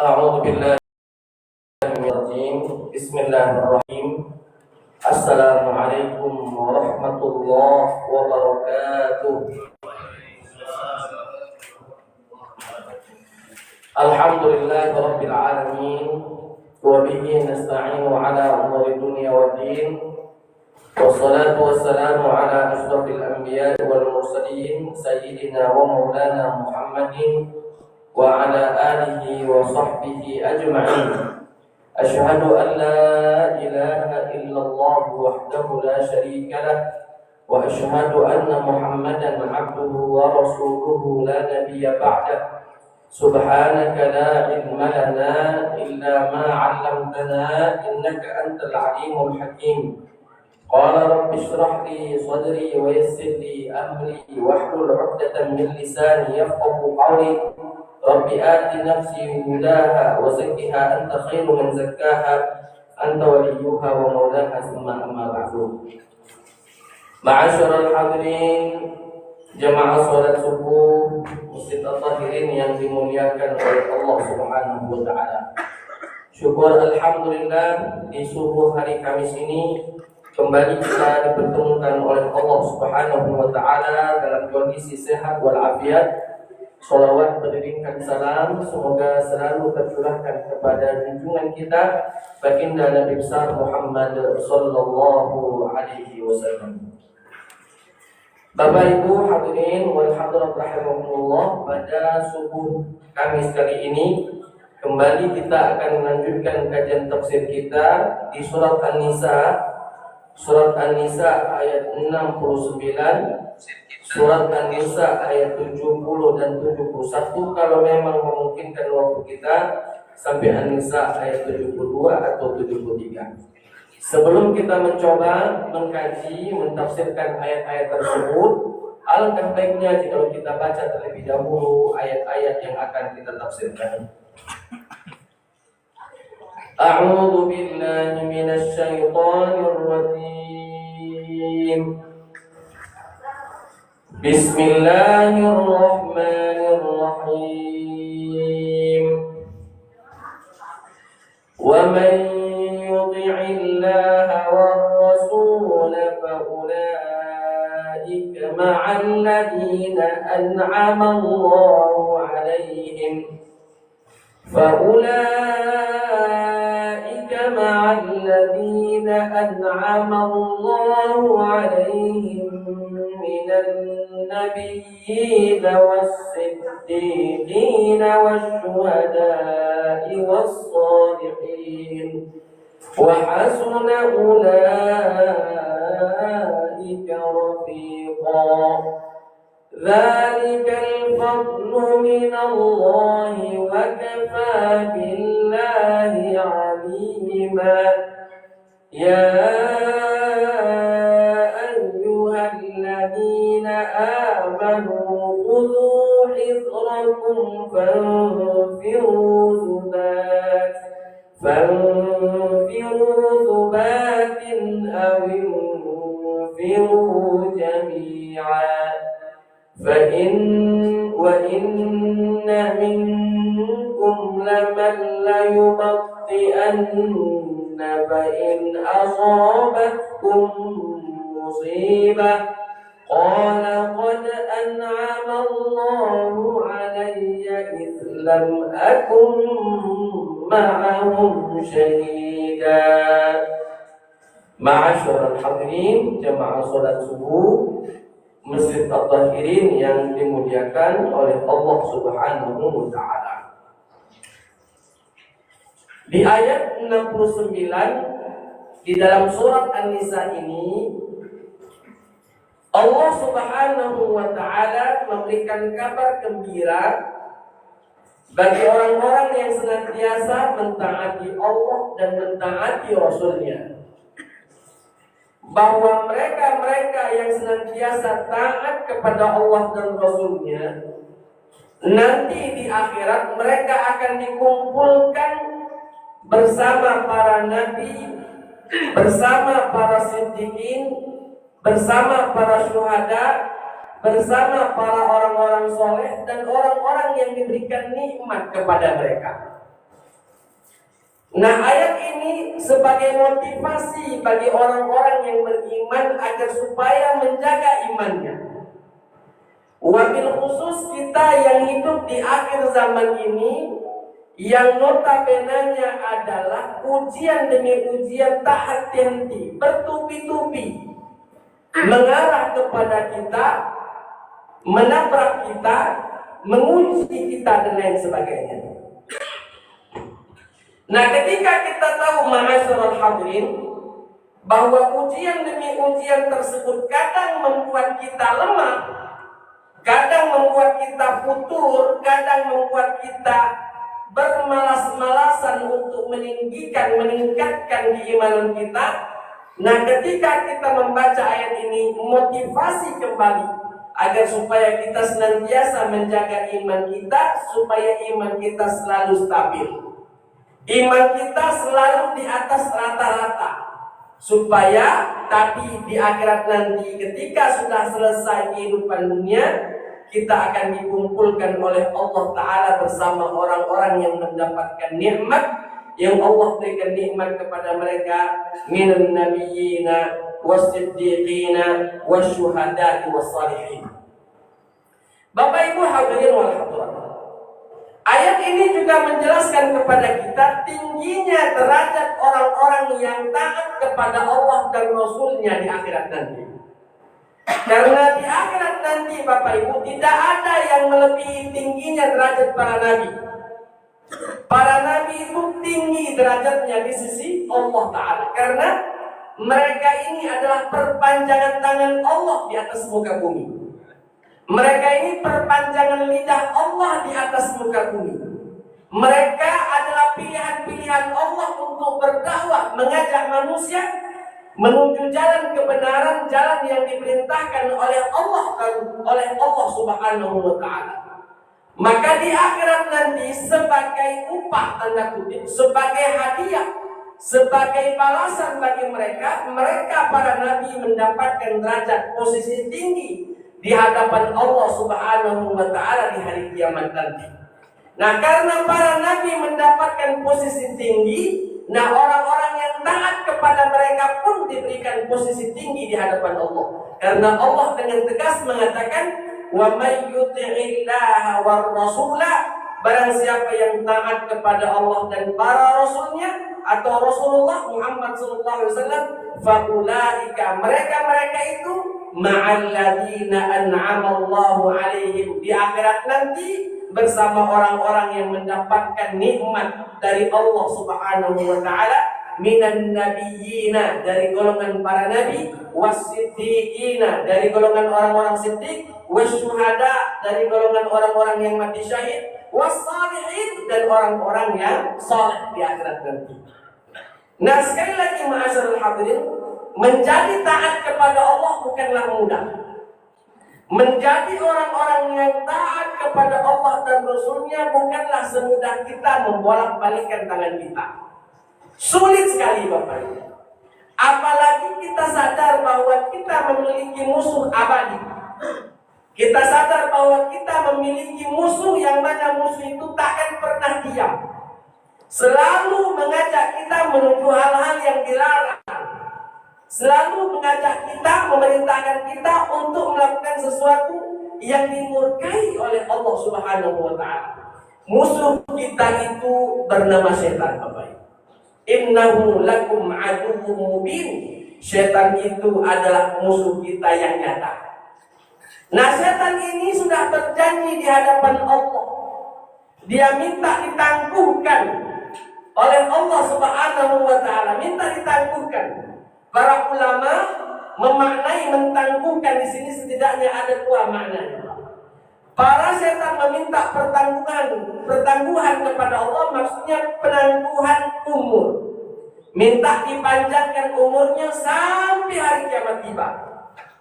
A'udzu billahi minasy rajim. Bismillahirrahmanirrahim. Assalamualaikum warahmatullahi wabarakatuh. Alhamdulillahi rabbil alamin wa bihi nasta'inu ala umuri dunya waddin. Wassalatu wassalamu ala asyrafil anbiya'i wal mursalin sayyidina wa maulana Muhammadin wa ala alihi wa sahbihi ajma'in. Asyhadu an la ilaha illallah wahdahu la syarika lah wa asyhadu anna Muhammadan abduhu wa rasuluhu la nabiyya ba'dah. Subhanaka la ilma lana illa ma 'allamtana innaka antal alimul hakim. Qala rabbi shrah li sadri wa yassir li amri wahlul 'uqdatam min lisani yafqahu qawli. Rabbi ati nafsi hudaha wa zakkiha anta khairu man zakkaha anta waliyuha wa maulaha thumma amma ba'du. Ma'asyiral hadirin jamaah salat subuh Masjid At-Tahirin yang dimuliakan oleh Allah Subhanahu wa taala. Syukur alhamdulillah di subuh hari Kamis ini kembali kita dipertemukan oleh Allah Subhanahu wa taala dalam kondisi sehat walafiat. Sholawat beriringkan salam semoga selalu tercurahkan kepada junjungan kita baginda Nabi besar Muhammad sallallahu alaihi wasallam. Bapak Ibu hadirin wal hadirat rahimakumullah, pada subuh Kamis kali ini kembali kita akan melanjutkan kajian tafsir kita di surat An-Nisa. Surat An-Nisa ayat 69, Surat An-Nisa ayat 70 dan 71 kalau memang memungkinkan waktu kita sampai An-Nisa ayat 72 atau 73. Sebelum kita mencoba mengkaji, mentafsirkan ayat-ayat tersebut, alangkah baiknya jika kita baca terlebih dahulu ayat-ayat yang akan kita tafsirkan. A'udzu billahi minasy syaithanir rajim. Bismillahirrahmanirrahim. Wa man yuti'illaha war rasul fa ulaika ma'al ladina an'ama Allahu 'alaihim. فأولئك مع الذين أنعم الله عليهم من النبيين والصديقين والشهداء والصالحين وحسن أولئك رفيقا. ذلك الفضل من الله وكفى بالله عليما. يا أيها الذين آمنوا خذوا حذركم فانفروا ثبات أو انفروا جميعا. وإن منكم لمن ليبطئن فإن أصابتكم مصيبة قال قد أنعم الله علي إذ لم أكن معهم شهيدا. Ma'asyiral hadirin jamaah salat subuh Masjid At-Tahirin yang dimuliakan oleh Allah Subhanahu wa taala. Di ayat 69 di dalam surat An-Nisa ini Allah Subhanahu wa taala memberikan kabar gembira bagi orang-orang yang senantiasa mentaati Allah dan mentaati Rasul-Nya, bahwa mereka-mereka yang senantiasa taat kepada Allah dan Rasul-Nya, nanti di akhirat mereka akan dikumpulkan bersama para nabi, bersama para siddiqin, bersama para syuhada, bersama para orang-orang soleh dan orang-orang yang diberikan nikmat kepada mereka. Nah, ayat ini sebagai motivasi bagi orang-orang yang beriman agar supaya menjaga imannya. Wabil khusus kita yang hidup di akhir zaman ini, yang notabenanya adalah ujian demi ujian tak henti-henti, bertubi-tubi, mengarah kepada kita, menabrak kita, menguji kita dan lain sebagainya. Nah, ketika kita tahu ma'asyiral hadirin bahwa ujian demi ujian tersebut kadang membuat kita lemah, kadang membuat kita futur, kadang membuat kita bermalas-malasan untuk meningkatkan keimanan kita. Nah, ketika kita membaca ayat ini, motivasi kembali agar supaya kita senantiasa menjaga iman kita, supaya iman kita selalu stabil, iman kita selalu di atas rata-rata, supaya tapi di akhirat nanti ketika sudah selesai kehidupan dunia, kita akan dikumpulkan oleh Allah Ta'ala bersama orang-orang yang mendapatkan nikmat yang Allah berikan nikmat kepada mereka, minan nabiyyina was-siddiqina wasyuhada'i was-salihin. Bapak Ibu hadirin wal hadirat, ayat ini juga menjelaskan kepada kita tingginya derajat orang-orang yang taat kepada Allah dan Rasulnya di akhirat nanti. Karena di akhirat nanti Bapak Ibu tidak ada yang melebihi tingginya derajat para nabi. Para nabi itu tinggi derajatnya di sisi Allah Ta'ala, karena mereka ini adalah perpanjangan tangan Allah di atas muka bumi. Mereka ini perpanjangan lidah Allah di atas muka bumi. Mereka adalah pilihan-pilihan Allah untuk berdakwah, mengajak manusia menuju jalan kebenaran, jalan yang diperintahkan oleh Allah dan oleh Allah Subhanahu wa Ta'ala. Maka di akhirat nanti sebagai upah, tanda kutip, sebagai hadiah, sebagai balasan bagi mereka, para nabi mendapatkan derajat posisi tinggi di hadapan Allah Subhanahu wa Ta'ala di hari kiamat nanti. Nah, karena para nabi mendapatkan posisi tinggi, nah orang-orang yang taat kepada mereka pun diberikan posisi tinggi di hadapan Allah. Karena Allah dengan tegas mengatakan, wa may yuti'illaha war rasula, barang siapa yang taat kepada Allah dan para rasulnya atau Rasulullah Muhammad sallallahu alaihi wasallam, fa ulaika, mereka itu ma'al ladzina an'ama Allahu alaihim, di akhirat nanti bersama orang-orang yang mendapatkan nikmat dari Allah Subhanahu wa Ta'ala, minan nabiyyina, dari golongan para nabi, was-siddiqina, dari golongan orang-orang siddiq, wasyuhada, dari golongan orang-orang yang mati syahid, was-salihin, dan orang-orang yang saleh di akhirat nanti. Nah, sekali lagi ma'asyiral hadirin, menjadi taat kepada Allah bukanlah mudah. Menjadi orang-orang yang taat kepada Allah dan Rasulnya bukanlah semudah kita membolak-balikkan tangan kita. Sulit sekali Bapak Ibu. Apalagi kita sadar bahwa kita memiliki musuh abadi. Kita sadar bahwa kita memiliki musuh yang mana musuh itu takkan pernah diam. Selalu mengajak kita menuju hal-hal yang dilarang. Selalu mengajak kita, memerintahkan kita untuk melakukan sesuatu yang dimurkai oleh Allah Subhanahu wa Ta'ala. Musuh kita itu bernama setan, Bapak. Innahu lakum aduwwum mubin. Setan itu adalah musuh kita yang nyata. Nah, setan ini sudah berjanji di hadapan Allah. Dia minta ditangguhkan oleh Allah Subhanahu wa Ta'ala, minta ditangguhkan. Para ulama memaknai mentangguhkan di sini setidaknya ada dua maknanya. Para setan meminta pertangguhan kepada Allah, maksudnya penangguhan umur. Minta dipanjangkan umurnya sampai hari kiamat tiba.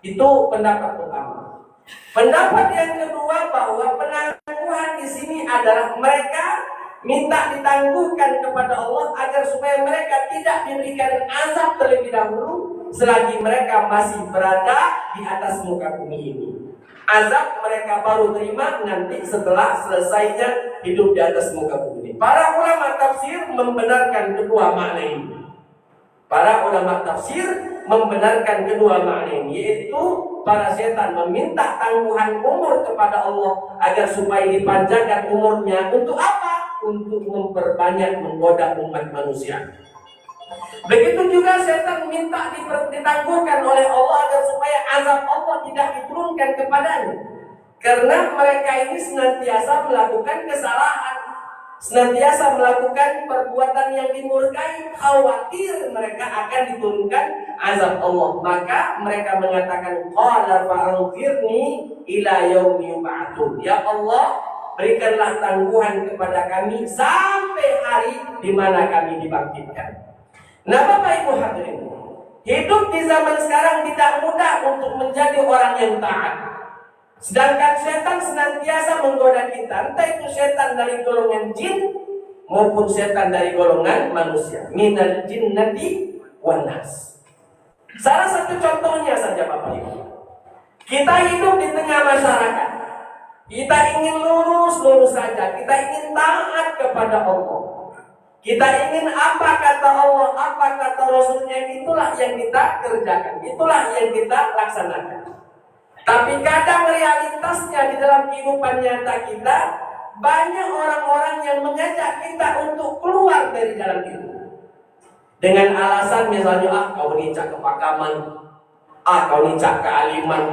Itu pendapat pertama. Pendapat yang kedua bahwa penangguhan di sini adalah mereka minta ditangguhkan kepada Allah agar supaya mereka tidak diberikan azab terlebih dahulu selagi mereka masih berada di atas muka bumi ini. Azab mereka baru terima nanti setelah selesainya hidup di atas muka bumi. Para ulama tafsir membenarkan kedua makna ini. Para ulama tafsir membenarkan kedua makna ini, yaitu para setan meminta tangguhan umur kepada Allah agar supaya dipanjangkan umurnya. Untuk apa? Untuk memperbanyak menggoda umat manusia. Begitu juga setan minta ditangguhkan oleh Allah agar supaya azab Allah tidak diturunkan kepadanya. Karena mereka ini senantiasa melakukan kesalahan, senantiasa melakukan perbuatan yang dimurkai, khawatir mereka akan diturunkan azab Allah. Maka mereka mengatakan, qala fa'anzirni ila yaumi yub'atsun. Ya Allah, berikanlah tangguhan kepada kami sampai hari di mana kami dibangkitkan. Nah, Bapak Ibu hadirin, hidup di zaman sekarang tidak mudah untuk menjadi orang yang taat. Sedangkan setan senantiasa menggoda kita, entah itu setan dari golongan jin maupun setan dari golongan manusia. Minal jinnati wan nas. Salah satu contohnya saja Bapak Ibu. Kita hidup di tengah masyarakat. Kita ingin lurus saja. Kita ingin taat kepada Allah. Kita ingin apa kata Allah, apa kata Rasulnya, itulah yang kita kerjakan, itulah yang kita laksanakan. Tapi kadang realitasnya di dalam kehidupan nyata kita, banyak orang-orang yang mengajak kita untuk keluar dari jalan itu. Dengan alasan misalnya, kau ini cak kepakaman, kau ini cak kealiman,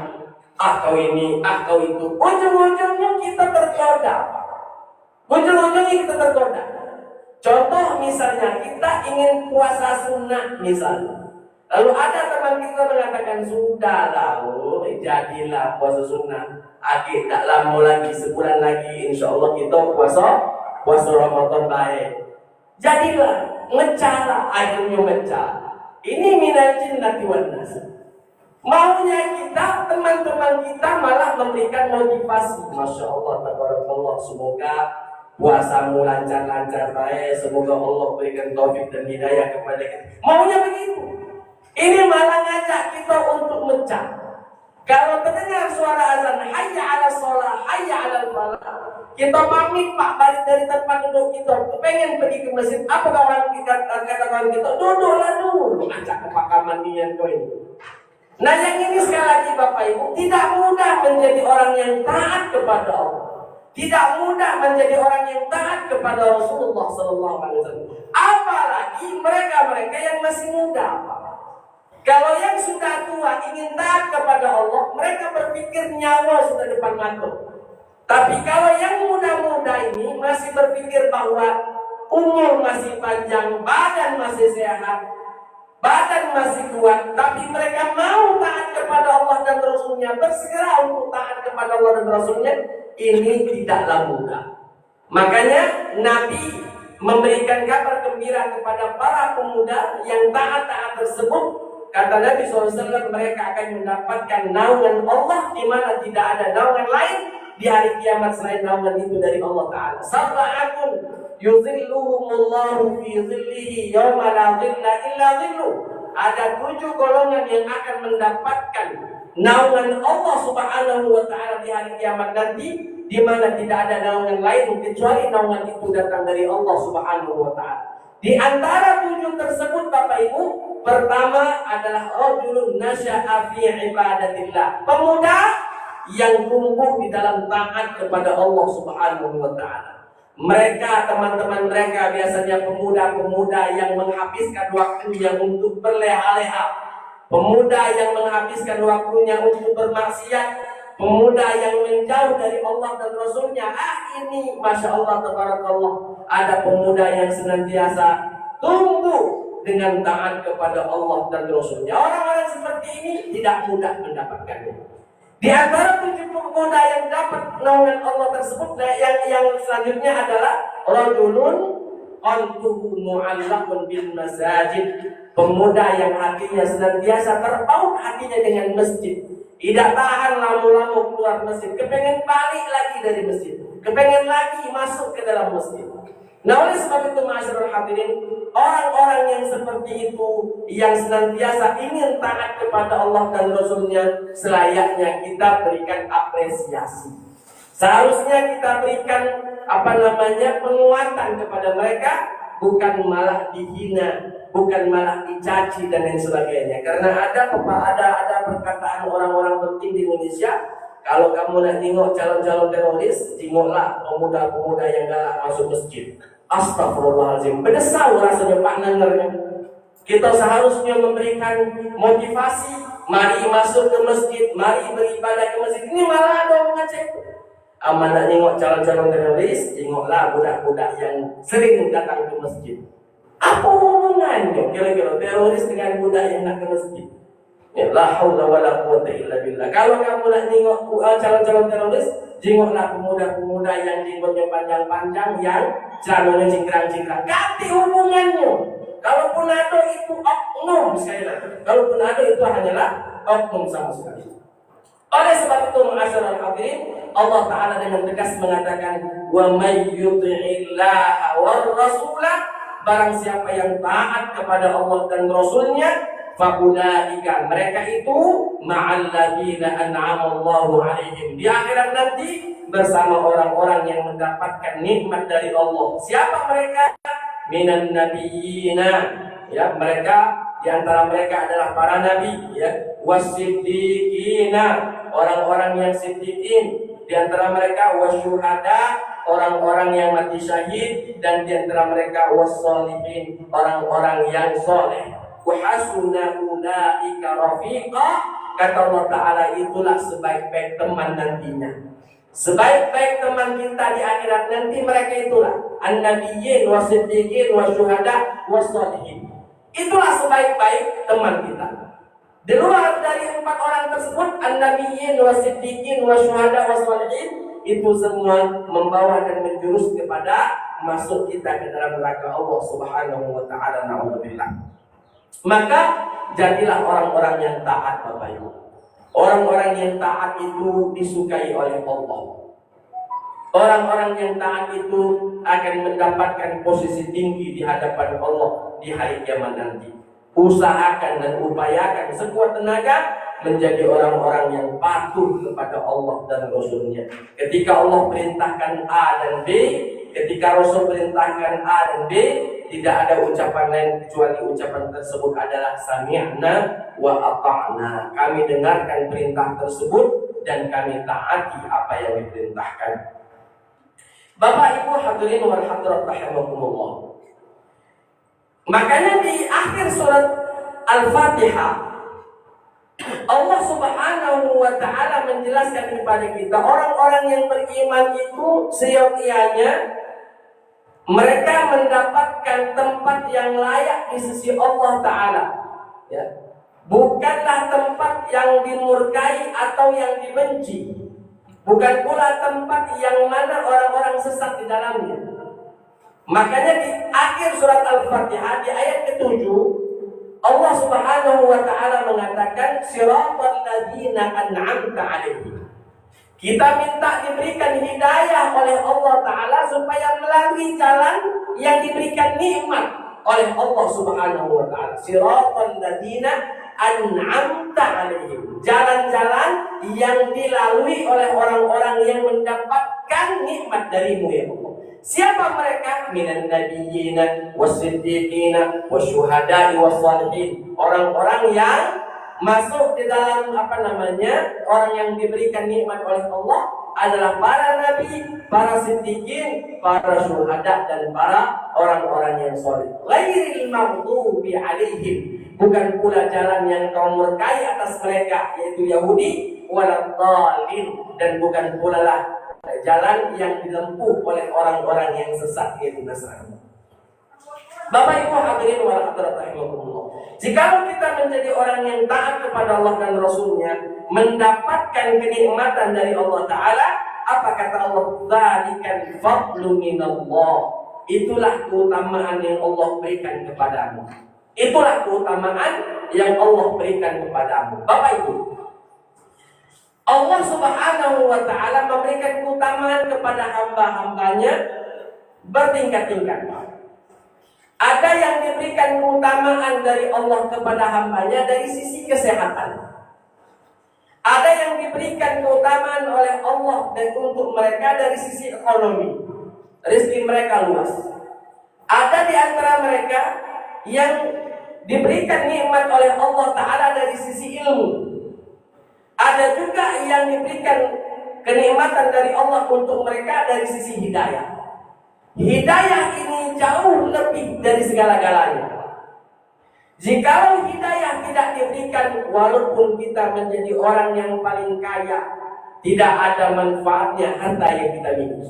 kau ini, kau itu. Ujung-ujungnya kita tergoda. Ujung-ujungnya kita tergoda. Contoh misalnya kita ingin puasa sunnah misalnya. Lalu ada teman kita mengatakan, sudah lalu jadilah puasa sunnah. Akhir tak lama lagi, sebulan lagi insya Allah kita puasa Ramadan baik. Jadilah, ngecala, akhirnya ngecala. Ini minal jinnati wan nas. Maunya kita, teman-teman kita malah memberikan motivasi. Masya Allah, tabarakallah, semoga puasamu lancar-lancar baik, semoga Allah berikan taufik dan hidayah kepada kita. Maunya begitu. Ini malah ngajak kita untuk mecah. Kalau terdengar suara azan, hayya ala sholah, hayya ala falah, kita pamit Pak balik dari tempat duduk kita, pengen pergi ke masjid. Apa kawan kita, kata kawan kita, duduklah dulu, ajak kepakaman nian kau ini. Nah, yang ini sekali lagi Bapak Ibu, tidak mudah menjadi orang yang taat kepada Allah. Tidak mudah menjadi orang yang taat kepada Rasulullah SAW. Apalagi mereka-mereka yang masih muda. Kalau yang sudah tua ingin taat kepada Allah, mereka berpikir nyawa sudah depan mata. Tapi kalau yang muda-muda ini masih berpikir bahwa umur masih panjang, badan masih sehat, badan masih kuat, tapi mereka mau taat kepada Allah dan Rasulnya, bersegera untuk taat kepada Allah dan Rasulnya, ini tidaklah mudah. Makanya Nabi memberikan kabar gembira kepada para pemuda yang taat-taat tersebut. Kata Nabi SAW, mereka akan mendapatkan naungan Allah di mana tidak ada naungan lain di hari kiamat selain naungan itu dari Allah Ta'ala. Sab'atun yuzilluhumullahu fi zillihi yawma la zilla illa zilluh. Ada 7 golongan yang akan mendapatkan naungan Allah Subhanahu wa Ta'ala di hari kiamat nanti, di mana tidak ada naungan lain kecuali naungan itu datang dari Allah Subhanahu wa Ta'ala. Di antara 7 tersebut Bapak Ibu, pertama adalah rajulun nasya'a fi ibadatillah, pemuda yang tumbuh di dalam taat kepada Allah Subhanahu wa Ta'ala. Mereka, teman-teman mereka biasanya pemuda-pemuda yang menghabiskan waktunya untuk berleha-leha, pemuda yang menghabiskan waktunya untuk bermaksiat, pemuda yang menjauh dari Allah dan Rasulnya. Ini Masya Allah, tabarakallah, ada pemuda yang senantiasa tumbuh dengan taat kepada Allah dan Rasulnya. Orang-orang seperti ini tidak mudah mendapatkannya. Di antara 7 pemuda yang dapat naungan Allah tersebut, yang selanjutnya adalah rajulun qalbuhu mu'allaqun bil masajid, pemuda yang hatinya senantiasa terpaut hatinya dengan masjid. Tidak tahan lama-lama keluar masjid, kepengen balik lagi dari masjid, kepengen lagi masuk ke dalam masjid. Nah, oleh sebab itu ma'asyiral hadirin, orang-orang yang seperti itu, yang senantiasa ingin taat kepada Allah dan Rasulnya, selayaknya kita berikan apresiasi. Seharusnya kita berikan penguatan kepada mereka, bukan malah dihina, bukan malah dicaci dan lain sebagainya. Karena ada perkataan orang-orang penting di Indonesia, kalau kamu nak tengok calon-calon teroris, tengoklah pemuda-pemuda yang galak masuk masjid. Astagfirullahaladzim, berdesau rasanya Pak Nangernya. Kita seharusnya memberikan motivasi, mari masuk ke masjid, mari beribadah ke masjid. Ini malah ada mengacak. Aman nak tengok calon-calon teroris, tengoklah budak-budak yang sering datang ke masjid. Apa hubungannya kira-kira teroris dengan budak yang nak ke masjid? Ya, la haula wala quwwata illa billah. Kalau kamu nak tengok calon-calon teroris, tengoklah pemuda-pemuda yang jenggotnya panjang-panjang, yang celananya cingkrang-cingkrang. Ganti hubungannya. Kalaupun ada itu oknum, sekali lagi. Kalaupun ada itu hanyalah oknum sama sekali. Oleh sebab itu, ma'asyiral hadirin, Allah Ta'ala dengan tegas mengatakan, wa may yuti'illaha war rasulah, barang siapa yang taat kepada Allah dan Rasulnya, faulaika, mereka itu ma'al ladzina an'amallahu 'alaihim, di akhirat nanti bersama orang-orang yang mendapatkan nikmat dari Allah. Siapa mereka? Minan nabiyina, ya, mereka di antara mereka adalah para nabi, ya, wasiddiqina, orang-orang yang siddiqin, di antara mereka wasyuhada, orang-orang yang mati syahid, dan di antara mereka wassalihin, orang-orang yang soleh. Wa hasuna ulaika rafiqa, kata Allah Ta'ala, itulah sebaik-baik teman nantinya. Sebaik-baik teman kita di akhirat nanti mereka itulah an-nabiyyin wasiddiqin wasyuhada wassalihin. Itulah sebaik-baik teman kita. Di luar dari 4 orang tersebut, an-nabiyyin wasiddiqin wasyuhada wassalihin, itu semua membawa dan menjurus kepada masuk kita ke dalam neraka Allah Subhanahu wa Ta'ala. Na'udzubillah. Maka jadilah orang-orang yang taat, Bapak Ibu. Orang-orang yang taat itu disukai oleh Allah. Orang-orang yang taat itu akan mendapatkan posisi tinggi di hadapan Allah di hari kiamat nanti. Usahakan dan upayakan sekuat tenaga menjadi orang-orang yang patuh kepada Allah dan Rasulnya. Ketika Allah perintahkan A dan B, ketika Rasul perintahkan A dan B, tidak ada ucapan lain kecuali ucapan tersebut adalah sami'na wa ata'na. Kami dengarkan perintah tersebut dan kami taati apa yang diperintahkan. Bapak Ibu hadirin wal hadirat rahimakumullah. Makanya di akhir surat Al-Fatihah, Allah Subhanahu wa Ta'ala menjelaskan kepada kita, orang-orang yang beriman itu seyogianya mereka mendapatkan tempat yang layak di sisi Allah Ta'ala, ya. Bukanlah tempat yang dimurkai atau yang dibenci, bukan pula tempat yang mana orang-orang sesat di dalamnya. Makanya di akhir surat Al-Fatihah di ayat ke-7, Allah Subhanahu wa Ta'ala mengatakan siratal ladzina an'amta 'alaihim. Kita minta diberikan hidayah oleh Allah Ta'ala supaya melalui jalan yang diberikan nikmat oleh Allah Subhanahu wa Ta'ala. Siratal ladzina an'amta 'alaihim, jalan-jalan yang dilalui oleh orang-orang yang mendapatkan nikmat darimu ya Allah. Siapa mereka? Minan nabiyyina wasiddiqina wasyuhada'i wassalihin, orang-orang yang masuk di dalam orang yang diberikan nikmat oleh Allah adalah para nabi, para siddiqin, para syuhada, dan para orang-orang yang saleh. Ghairil maghdubi 'alaihim, bukan pula jalan yang kau murkai atas mereka, yaitu Yahudi, waladhdallin, dan bukan pula lah jalan yang ditempuh oleh orang-orang yang sesat, yaitu Nasrani. Bapak Ibu hadirin wal hadirat rahimakumullah. Jikalau kita menjadi orang yang taat kepada Allah dan Rasulnya, mendapatkan kenikmatan dari Allah Ta'ala, apa kata Allah? Dzalikal fadlu minallah. Itulah keutamaan yang Allah berikan kepadamu. Itulah keutamaan yang Allah berikan kepadamu. Bapak Ibu, Allah Subhanahu wa Ta'ala memberikan keutamaan kepada hamba-hambanya bertingkat-tingkat. Ada yang diberikan keutamaan dari Allah kepada hambanya dari sisi kesehatan. Ada yang diberikan keutamaan oleh Allah dan untuk mereka dari sisi ekonomi. Rezeki mereka luas. Ada di antara mereka yang diberikan nikmat oleh Allah Ta'ala dari sisi ilmu. Ada juga yang diberikan kenikmatan dari Allah untuk mereka dari sisi hidayah. Hidayah ini jauh lebih dari segala-galanya. Jikalau hidayah tidak diberikan, walaupun kita menjadi orang yang paling kaya, tidak ada manfaatnya harta yang kita miliki.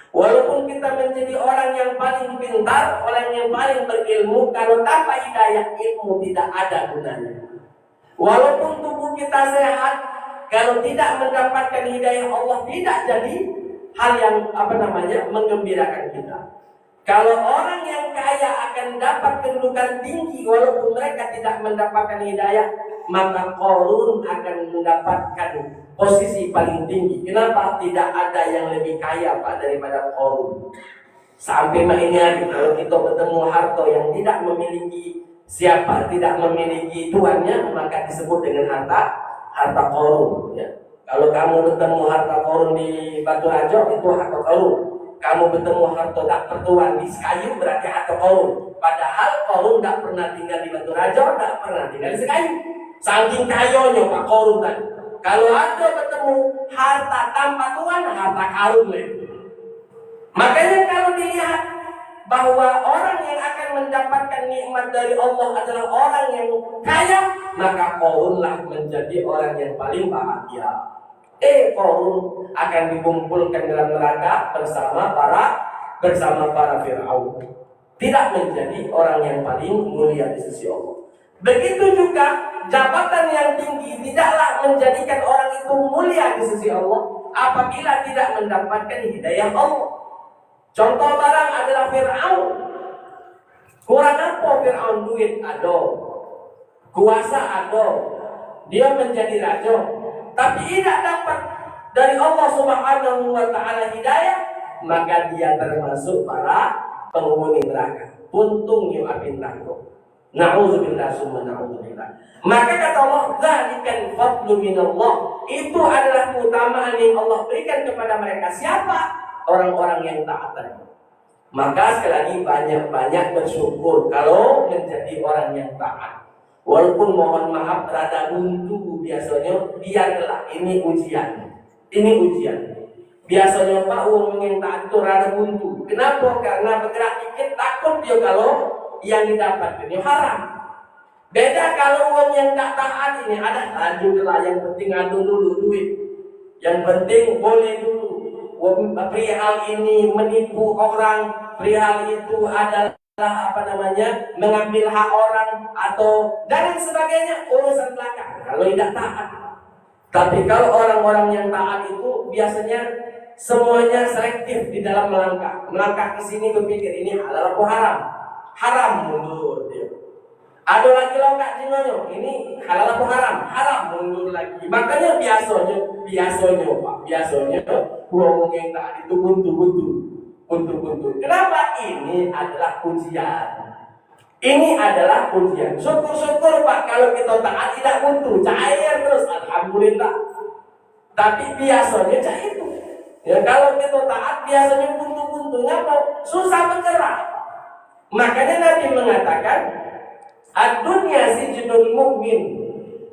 Walaupun kita menjadi orang yang paling pintar, orang yang paling berilmu, kalau tanpa hidayah, ilmu tidak ada gunanya. Walaupun tubuh kita sehat, kalau tidak mendapatkan hidayah Allah, tidak jadi hal yang menggembirakan kita. Kalau orang yang kaya akan dapat kedudukan tinggi walaupun mereka tidak mendapatkan hidayah, maka Qarun akan mendapatkan posisi paling tinggi. Kenapa? Tidak ada yang lebih kaya Pak daripada Qarun. Sampai ini hari kalau kita bertemu harta yang tidak memiliki siapa, tidak memiliki tuannya, maka disebut dengan harta Qarun. Ya. Kalau kamu bertemu harta Qarun di Batu Rajo, itu harta Qarun. Kamu bertemu harta tak pertuan di Sekayu, berarti harta Qarun. Padahal Qarun tak pernah tinggal di Batu Rajo, tak pernah tinggal di Sekayu. Saking kayonya Pak Qarun tadi. Kalau ada bertemu harta tanpa tuan, harta karun lagi. Makanya kalau dilihat bahwa orang yang akan mendapatkan nikmat dari Allah adalah orang yang kaya, maka Qarunlah menjadi orang yang paling bahagia. Qarun akan dikumpulkan dalam neraka bersama para Fir'aun. Tidak menjadi orang yang paling mulia di sisi Allah. Begitu juga jabatan yang tinggi tidaklah menjadikan orang itu mulia di sisi Allah apabila tidak mendapatkan hidayah Allah. Contoh barang adalah Fir'aun. Kurang apa Fir'aun? Duit ada, kuasa ada, dia menjadi raja, tapi tidak dapat dari Allah Subhanahu wa Ta'ala hidayah, maka dia termasuk para penghuni neraka. Puntung yu abin neraka. Na'udzubillah summa na'udzubillah. Maka kata Allah, dzalikan fadlu minallah. Itu adalah keutamaan yang Allah berikan kepada mereka. Siapa? Orang-orang yang taat tadi. Maka sekali lagi banyak-banyak bersyukur kalau menjadi orang yang taat. Walaupun mohon maaf rada buntu biasanya, biarlah ini ujian. Ini ujian. Biasanya Pak uang yang taat itu rada buntu. Kenapa? Karena bergerak dikit takut dia kalau yang didapat ini haram. Beda kalau uang yang tak taat ini ada lanjutlah, yang penting adu dulu duit. Yang penting boleh dulu. Perihal ini menipu orang, perihal itu adalah mengambil hak orang atau dan sebagainya, urusan belakang kalau tidak taat. Tapi kalau orang-orang yang taat itu biasanya semuanya selektif di dalam melangkah ke sini, berpikir ini halal atau haram mundur dia. Ada lagi loncat jingonyo, ini halal atau haram mundur lagi. Makanya biasanya ngomong yang taat itu buntu. Kenapa? Ini adalah ujian. Syukur Pak kalau kita taat tidak buntu, cair terus, alhamdulillah. Tapi biasanya cair itu. Ya kalau kita taat biasanya buntu-buntunya kok susah bergerak. Makanya Nabi mengatakan, ad-dunya sijnul mu'min.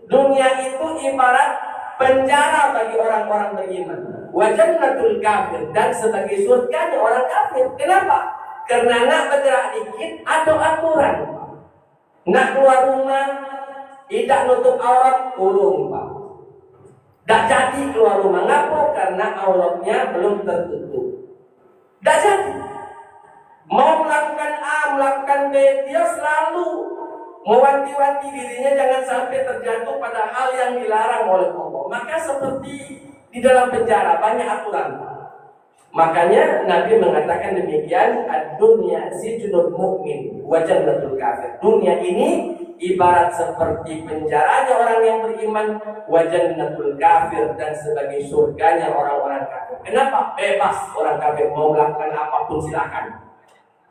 Dunia itu ibarat penjara bagi orang-orang beriman. Wa jannatul kafir, dan sebagai surganya orang kafir. Kenapa? Karena nak bergerak dikit ada aturan. Nak keluar rumah tidak nutup aurat, kurung Pak. Tak jadi keluar rumah. Ngapa? Karena auratnya belum tertutup. Tak jadi. Mau melakukan A, melakukan B, dia selalu mewanti-wanti dirinya jangan sampai terjatuh pada hal yang dilarang oleh Allah. Maka seperti di dalam penjara banyak aturan. Makanya Nabi mengatakan demikian, ad-dunya sijnul mu'min wa jannatul kafir. Dunia ini ibarat seperti penjaranya orang yang beriman, wa jannatul kafir, dan sebagai surganya orang-orang kafir. Kenapa? Bebas orang kafir mau melakukan apapun silakan.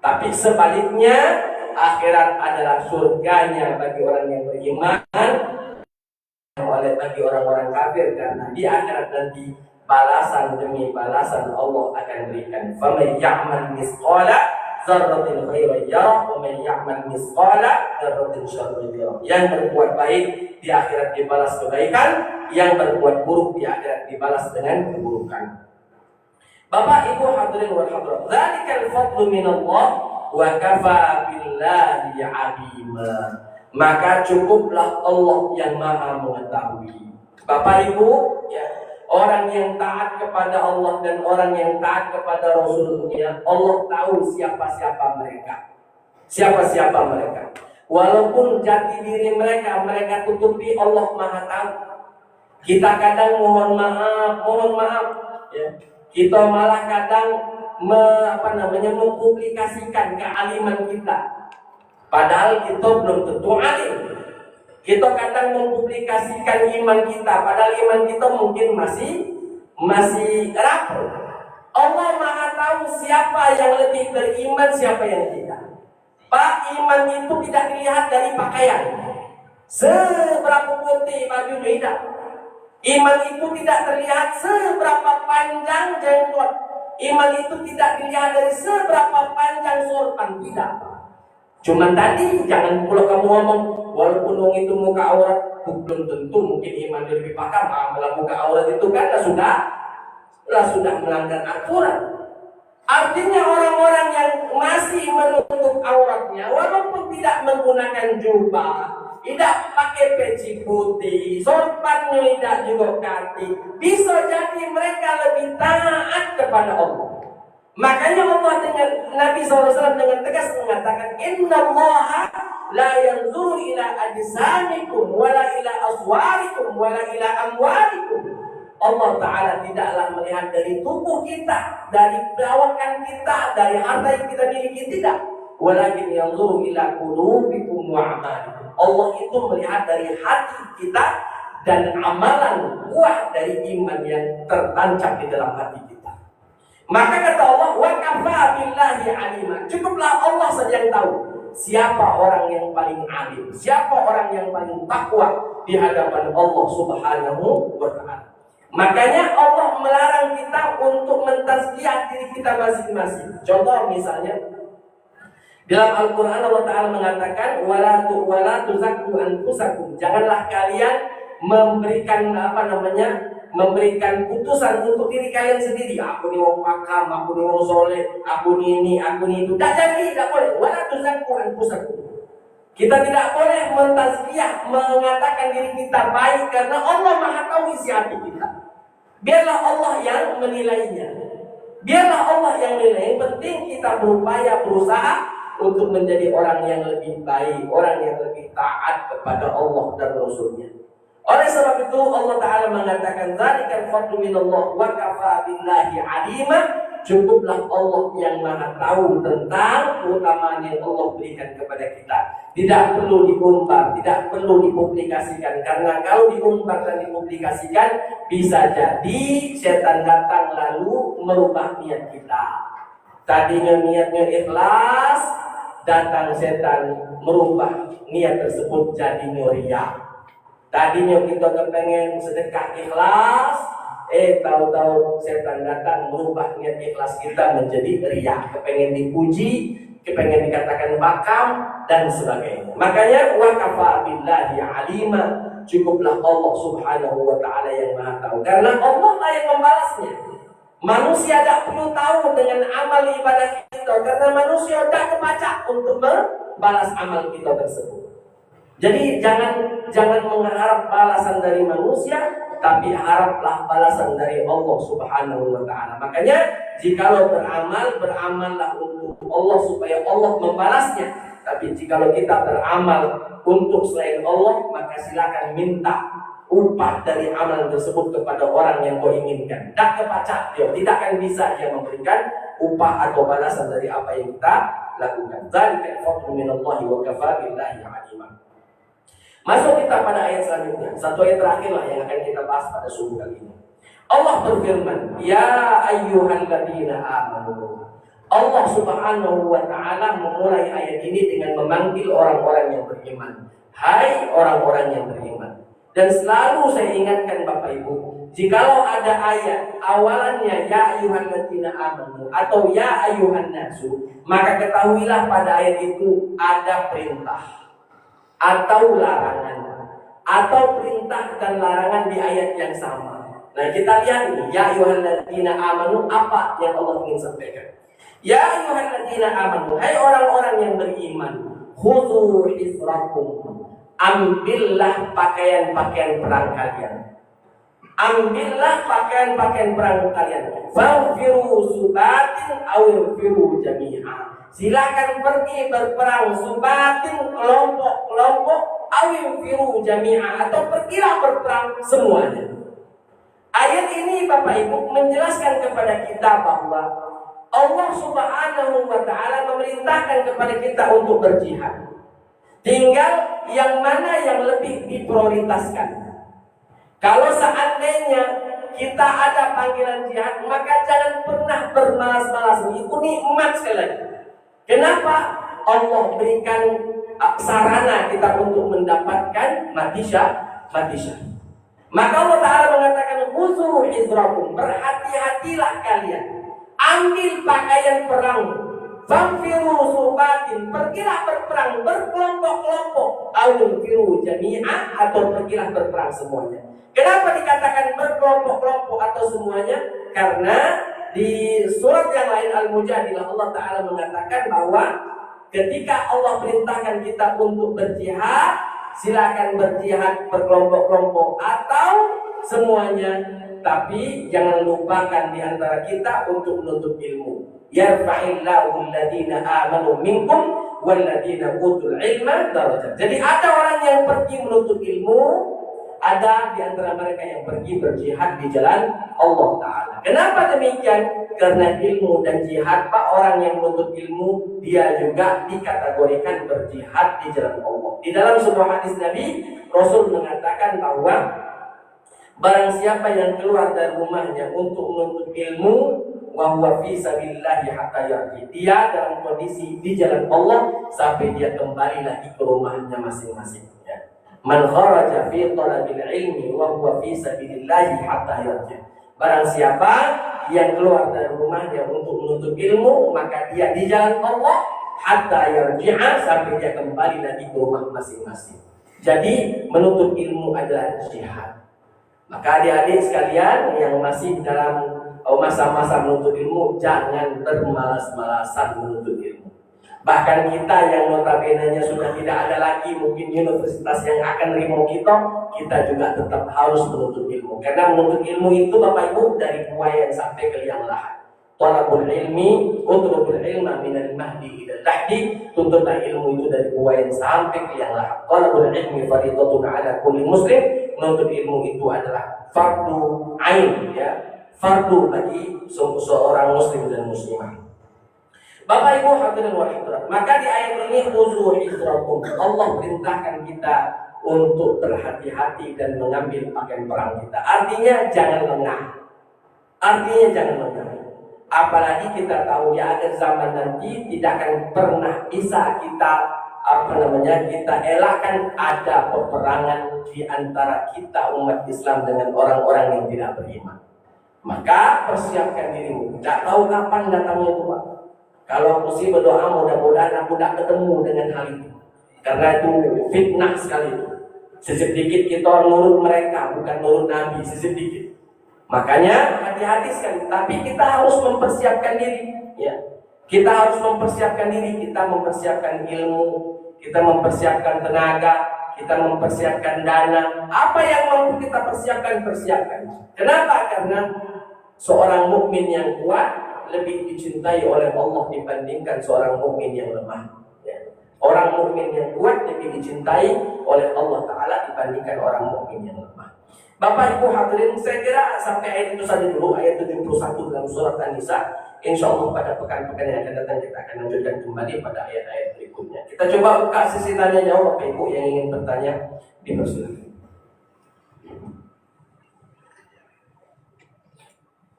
Tapi sebaliknya akhirat adalah surganya bagi orang yang beriman, oleh bagi orang-orang kafir, karena di akhirat nanti balasan demi balasan Allah akan berikan. Faman ya'mal misqala dzarratin khairan yarah wa man ya'mal misqala dzarratin syarran yarah. Yang berbuat baik di akhirat dibalas kebaikan, yang berbuat buruk di akhirat dibalas dengan keburukan. Bapak Ibu hadirin wal hadirat, dzalikal fadlu minallah wa kafa billahi alima. Maka cukuplah Allah yang Maha mengetahui. Bapak Ibu, ya, orang yang taat kepada Allah dan orang yang taat kepada Rasulnya, Allah tahu siapa-siapa mereka. Siapa-siapa mereka. Walaupun jati diri mereka tutupi, Allah Maha tahu. Kita kadang mohon maaf, ya. Kita malah kadang mempublikasikan kealiman kita. Padahal kita belum tentu alim. Kita kadang mempublikasikan iman kita, padahal iman kita mungkin masih rapuh. Allah Maha tahu siapa yang lebih beriman, siapa yang tidak. Pak, iman itu tidak dilihat dari pakaian. Seberapa putih baju tidak. Iman itu tidak terlihat seberapa panjang jenggot. Iman itu tidak dilihat dari seberapa panjang sorban, tidak. Cuman tadi jangan kalau kamu ngomong walaupun wong itu muka aurat, belum tentu mungkin iman lebih paham. Malah muka aurat itu kan sudah melanggar aturan. Artinya orang-orang yang masih menutup auratnya walaupun tidak menggunakan jubah, tidak pakai peci putih, sorbannya tidak juga ganti, bisa jadi mereka lebih taat kepada Allah. Makanya Allah dengan Nabi SAW dengan tegas mengatakan, Innallaha la yanzuru ila ajsamikum wala ila aswarikum wala ila amwalikum. Allah Ta'ala tidaklah melihat dari tubuh kita, dari perawakan kita, dari harta yang kita miliki, tidak. Walakin yanzuru ila qulubikum wa a'malikum. Allah itu melihat dari hati kita dan amalan buah dari iman yang tertancap di dalam hati kita. Maka kata Allah, wa kafa billahi alima. Cukuplah Allah saja yang tahu siapa orang yang paling alim, siapa orang yang paling takwa di hadapan Allah Subhanahu wa ta'ala. Makanya Allah melarang kita untuk mentazkiyah diri kita masing-masing. Contoh misalnya dalam Al-Qur'an Allah Ta'ala mengatakan wala tuzakku anfusakum. Janganlah kalian memberikan putusan untuk diri kalian sendiri. Aku ni wong makam, aku ni wong soleh, aku ni ini, aku ni itu. Tidak boleh. Wala tuzakku anfusakum. Kita tidak boleh mentazkiyah, mengatakan diri kita baik, karena Allah Maha tahu isi hati kita. Biarlah Allah yang menilainya. Biarlah Allah yang menilai. Yang penting kita berusaha untuk menjadi orang yang lebih baik, orang yang lebih taat kepada Allah dan Rasulnya. Oleh sebab itu Allah Ta'ala mengatakan Dzalikal fadlu minallah wa kafa billahi alima. Cukuplah Allah yang Maha tahu tentang keutamaan yang Allah berikan kepada kita. Tidak perlu diumbar, tidak perlu dipublikasikan. Karena kalau diumbar dan dipublikasikan, bisa jadi setan datang lalu merubah niat kita. Tadinya niatnya ikhlas, datang setan merubah niat tersebut jadi riya. Tadinya kita kepengen sedekah ikhlas, tahu-tahu setan datang merubah niat ikhlas kita menjadi riya, kepengen dipuji, kepengen dikatakan bakam dan sebagainya. Makanya wa kafa billahi alima. Cukuplah Allah Subhanahu wa ta'ala yang Maha tahu, karena Allah lah yang membalasnya. Manusia tidak perlu tahu dengan amal ibadah kita, karena manusia tidak kebaca untuk membalas amal kita tersebut. Jadi jangan mengharap balasan dari manusia, tapi haraplah balasan dari Allah Subhanahu wa ta'ala. Makanya jikalau beramallah untuk Allah supaya Allah membalasnya. Tapi jikalau kita beramal untuk selain Allah, maka silakan minta upah dari amal tersebut kepada orang yang kau inginkan. Tak kebaca, dia tidak akan bisa dia memberikan upah atau balasan dari apa yang kita lakukan. Dzalikal fadlu minallahi wa kafa billahi alima. Masuk kita pada ayat selanjutnya. Satu ayat terakhir lah yang akan kita bahas pada subuh kali ini. Allah berfirman, Ya ayyuhalladzina amanu. Allah subhanahu wa ta'ala memulai ayat ini dengan memanggil orang-orang yang beriman. Hai orang-orang yang beriman. Dan selalu saya ingatkan Bapak Ibu, jikalau ada ayat awalannya ya ayyuhalladzina amanu atau ya ayyuhan nasu, maka ketahuilah pada ayat itu ada perintah atau larangan, atau perintah dan larangan di ayat yang sama. Nah, kita lihat ini, ya ayyuhalladzina amanu, apa yang Allah ingin sampaikan. Ya ayyuhalladzina amanu, hai orang-orang yang beriman, khudhu hizrakum, ambillah pakaian-pakaian perang kalian. Ambillah pakaian-pakaian perang kalian. Fanfiru subatin awinfiru jami'a. Silakan pergi berperang subatin, kelompok-kelompok, awinfiru jami'a, atau pergilah berperang semuanya. Ayat ini Bapak Ibu menjelaskan kepada kita bahwa Allah subhanahu wa ta'ala memerintahkan kepada kita untuk berjihad. Tinggal yang mana yang lebih diprioritaskan. Kalau seandainya kita ada panggilan jihad, maka jangan pernah bermalas-malas. Itu nikmat sekali lagi. Kenapa? Allah berikan sarana kita untuk mendapatkan mati syahid. Maka Allah Ta'ala mengatakan, khudhu hizrakum, berhati-hatilah kalian. Ambil pakaian perang. Fanfiru subatin, pergilah berperang berkelompok-kelompok. Awinfiru jami'a, atau pergilah berperang semuanya. Kenapa dikatakan berkelompok-kelompok atau semuanya? Karena di surat yang lain Al-Mujadilah Allah Ta'ala mengatakan bahwa ketika Allah perintahkan kita untuk berjihad, silakan berjihad berkelompok-kelompok atau semuanya, tapi jangan lupakan di antara kita untuk menuntut ilmu. Yarfa'illahu alladhina amanu minkum walladhina utul ilma darajat. Jadi ada orang yang pergi menuntut ilmu, ada di antara mereka yang pergi berjihad di jalan Allah Ta'ala. Kenapa demikian? Karena ilmu dan jihad, Pak, orang yang menuntut ilmu, dia juga dikategorikan berjihad di jalan Allah. Di dalam sebuah hadis Nabi, Rasul mengatakan bahwa barang siapa yang keluar dari rumahnya untuk menuntut ilmu, wa huwa fi sabilillahi hatta yarji, dia dalam kondisi di jalan Allah sampai dia kembali lagi ke rumahnya masing-masing. Man kharaja fi talabil ilmi wa huwa fi sabilillahi hatta yarji. Barang siapa yang keluar dari rumahnya untuk menuntut ilmu, maka dia di jalan Allah hatta yarji'a, sampai dia kembali lagi ke rumah masing-masing. Jadi menuntut ilmu adalah jihad. Maka adik-adik sekalian yang masih dalam masa-masa menuntut ilmu, jangan bermalas-malasan menuntut ilmu. Bahkan kita yang notabene-nya sudah tidak ada lagi mungkin universitas yang akan nerima kita juga tetap harus menuntut ilmu. Karena menuntut ilmu itu Bapak Ibu dari buaya sampai ke liang lahat. Talabul ilmi, utlubul ilma minal mahdi ila lahdi. Tuntutlah ilmu itu dari buaya sampai ke liang lahat. Talabul ilmi fardhatun ala kulli muslim. Menuntut ilmu itu adalah fardu ain, ya, fardu bagi seorang muslim dan muslimah. Bapak Ibu hadirin wal hadirat, maka di ayat ini khudhu hizrakum, Allah perintahkan kita untuk berhati-hati dan mengambil pakaian perang kita. Artinya jangan lengah. Artinya jangan lengah. Apalagi kita tahu di akhir zaman nanti tidak akan pernah bisa kita kita elakkan ada peperangan di antara kita umat Islam dengan orang-orang yang tidak beriman. Maka persiapkan dirimu. Tidak tahu kapan datangnya itu, Pak. Kalau aku sih berdoa mudah-mudahan aku tidak ketemu dengan hal itu. Karena itu fitnah sekali itu. Sedikit kita nurut mereka, bukan nurut Nabi, sedikit. Makanya hati-hati sekali. Tapi kita harus mempersiapkan diri. Ya. Kita harus mempersiapkan diri. Kita mempersiapkan ilmu, kita mempersiapkan tenaga, kita mempersiapkan dana. Apa yang mampu kita persiapkan. Kenapa? Karena seorang mukmin yang kuat lebih dicintai oleh Allah dibandingkan seorang mukmin yang lemah. Ya. Orang mukmin yang kuat lebih dicintai oleh Allah Ta'ala dibandingkan orang mukmin yang lemah. Bapak Ibu hadirin, saya kira sampai ayat itu saja dulu, ayat 71 dalam surat An-Nisa. Insya Allah pada pekan-pekan yang akan datang kita akan lanjutkan kembali pada ayat-ayat berikutnya. berikutnya. Kita coba buka sesi tanya jawab, Bapak Ibu yang ingin bertanya dipersilakan.